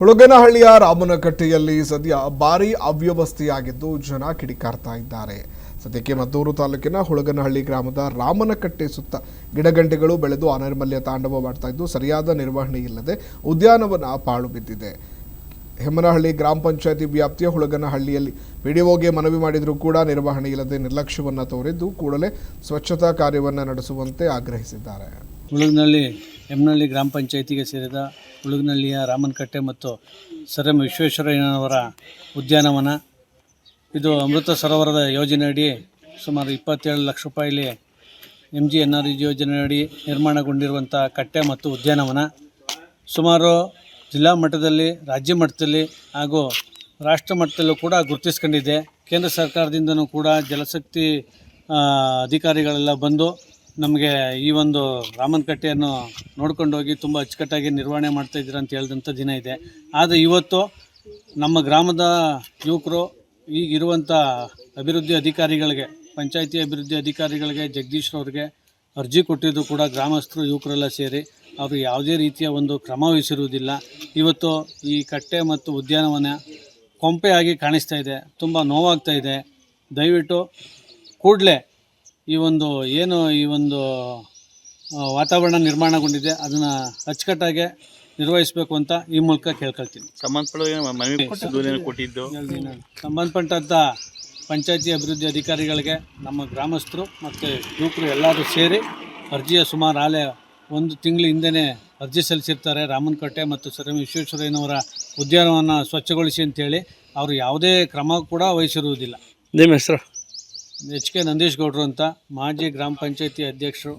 ಹುಳಗನಹಳ್ಳಿಯ ರಾಮನಕಟ್ಟೆಯಲ್ಲಿ ಸದ್ಯ ಭಾರೀ ಅವ್ಯವಸ್ಥೆಯಾಗಿದ್ದು ಜನ ಕಿಡಿಕಾರ್ತಾ ಇದ್ದಾರೆ. ಸದ್ಯಕ್ಕೆ ಮದ್ದೂರು ತಾಲೂಕಿನ ಹುಳಗನಹಳ್ಳಿ ಗ್ರಾಮದ ರಾಮನಕಟ್ಟೆ ಸುತ್ತ ಗಿಡಗಂಟೆಗಳು ಬೆಳೆದು ಅನೈರ್ಮಲ್ಯ ತಾಂಡವ ಮಾಡ್ತಾ ಇದ್ದು ಸರಿಯಾದ ನಿರ್ವಹಣೆ ಇಲ್ಲದೆ ಉದ್ಯಾನವನ ಪಾಳು ಬಿದ್ದಿದೆ. ಹೆಮ್ಮನಹಳ್ಳಿ ಗ್ರಾಮ ಪಂಚಾಯತಿ ವ್ಯಾಪ್ತಿಯ ಹುಳಗನಹಳ್ಳಿಯಲ್ಲಿ ಪಿಡಿಒಗೆ ಮನವಿ ಮಾಡಿದರೂ ಕೂಡ ನಿರ್ವಹಣೆ ಇಲ್ಲದೆ ನಿರ್ಲಕ್ಷ್ಯವನ್ನು ತೋರಿದ್ದು ಕೂಡಲೇ ಸ್ವಚ್ಛತಾ ಕಾರ್ಯವನ್ನು ನಡೆಸುವಂತೆ ಆಗ್ರಹಿಸಿದ್ದಾರೆ. ಹೆಮ್ಮನಹಳ್ಳಿ ಗ್ರಾಮ ಪಂಚಾಯತಿಗೆ ಸೇರಿದ ಹುಳಗನಹಳ್ಳಿಯ ರಾಮನಕಟ್ಟೆ ಮತ್ತು ಸರ್ ಎಂ ವಿಶ್ವೇಶ್ವರಯ್ಯನವರ ಉದ್ಯಾನವನ ಇದು ಅಮೃತ ಸರೋವರದ ಯೋಜನೆಯಡಿ ಸುಮಾರು 27 ಲಕ್ಷ ರೂಪಾಯಿಲಿ MGNREGA ಯೋಜನೆಯಡಿ ನಿರ್ಮಾಣಗೊಂಡಿರುವಂಥ ಕಟ್ಟೆ ಮತ್ತು ಉದ್ಯಾನವನ ಸುಮಾರು ಜಿಲ್ಲಾ ಮಟ್ಟದಲ್ಲಿ, ರಾಜ್ಯ ಮಟ್ಟದಲ್ಲಿ ಹಾಗೂ ರಾಷ್ಟ್ರ ಮಟ್ಟದಲ್ಲೂ ಕೂಡ ಗುರುತಿಸ್ಕೊಂಡಿದೆ. ಕೇಂದ್ರ ಸರ್ಕಾರದಿಂದನೂ ಕೂಡ ಜಲಶಕ್ತಿ ಅಧಿಕಾರಿಗಳೆಲ್ಲ ಬಂದು ನಮಗೆ ಈ ಒಂದು ರಾಮನಕಟ್ಟೆಯನ್ನು ನೋಡ್ಕೊಂಡು ಹೋಗಿ ತುಂಬ ಅಚ್ಚುಕಟ್ಟಾಗಿ ನಿರ್ವಹಣೆ ಮಾಡ್ತಾಯಿದ್ದೀರ ಅಂತ ಹೇಳಿದಂಥ ದಿನ ಇದೆ. ಆದರೆ ಇವತ್ತು ನಮ್ಮ ಗ್ರಾಮದ ಯುವಕರು ಈಗಿರುವಂಥ ಅಭಿವೃದ್ಧಿ ಅಧಿಕಾರಿಗಳಿಗೆ, ಪಂಚಾಯತಿ ಅಭಿವೃದ್ಧಿ ಅಧಿಕಾರಿಗಳಿಗೆ, ಜಗದೀಶ್ರವ್ರಿಗೆ ಅರ್ಜಿ ಕೊಟ್ಟಿದ್ದು ಕೂಡ ಗ್ರಾಮಸ್ಥರು ಯುವಕರೆಲ್ಲ ಸೇರಿ ಅವರು ಯಾವುದೇ ರೀತಿಯ ಒಂದು ಕ್ರಮ ವಹಿಸಿರುವುದಿಲ್ಲ. ಇವತ್ತು ಈ ಕಟ್ಟೆ ಮತ್ತು ಉದ್ಯಾನವನ ಕೊಂಪೆಯಾಗಿ ಕಾಣಿಸ್ತಾ ಇದೆ, ತುಂಬ ನೋವಾಗ್ತಾ ಇದೆ. ದಯವಿಟ್ಟು ಕೂಡಲೇ ಈ ಒಂದು ವಾತಾವರಣ ನಿರ್ಮಾಣಗೊಂಡಿದೆ ಅದನ್ನು ಅಚ್ಚುಕಟ್ಟಾಗಿ ನಿರ್ವಹಿಸಬೇಕು ಅಂತ ಈ ಮೂಲಕ ಕೇಳ್ಕೊಳ್ತೀನಿ. ಸಂಬಂಧಪಟ್ಟಂಥ ಪಂಚಾಯತಿ ಅಭಿವೃದ್ಧಿ ಅಧಿಕಾರಿಗಳಿಗೆ ನಮ್ಮ ಗ್ರಾಮಸ್ಥರು ಮತ್ತು ಯುವಕರು ಎಲ್ಲರೂ ಸೇರಿ ಅರ್ಜಿಯ ಸುಮಾರು ಆಲೆ 1 ತಿಂಗಳ ಹಿಂದೆಯೇ ಅರ್ಜಿ ಸಲ್ಲಿಸಿರ್ತಾರೆ. ರಾಮನಕಟ್ಟೆ ಮತ್ತು ಸರ್ ಎಂ ವಿಶ್ವೇಶ್ವರಯ್ಯನವರ ಉದ್ಯಾನವನ್ನು ಸ್ವಚ್ಛಗೊಳಿಸಿ ಅಂತೇಳಿ ಅವರು ಯಾವುದೇ ಕ್ರಮ ಕೂಡ ವಹಿಸಿರುವುದಿಲ್ಲ. ನಿಮ್ಮ ಹೆಸರು? HK ನಂದೀಶ್ ಗೌಡರು ಅಂತ, ಮಾಜಿ ಗ್ರಾಮ ಪಂಚಾಯತಿ ಅಧ್ಯಕ್ಷರು.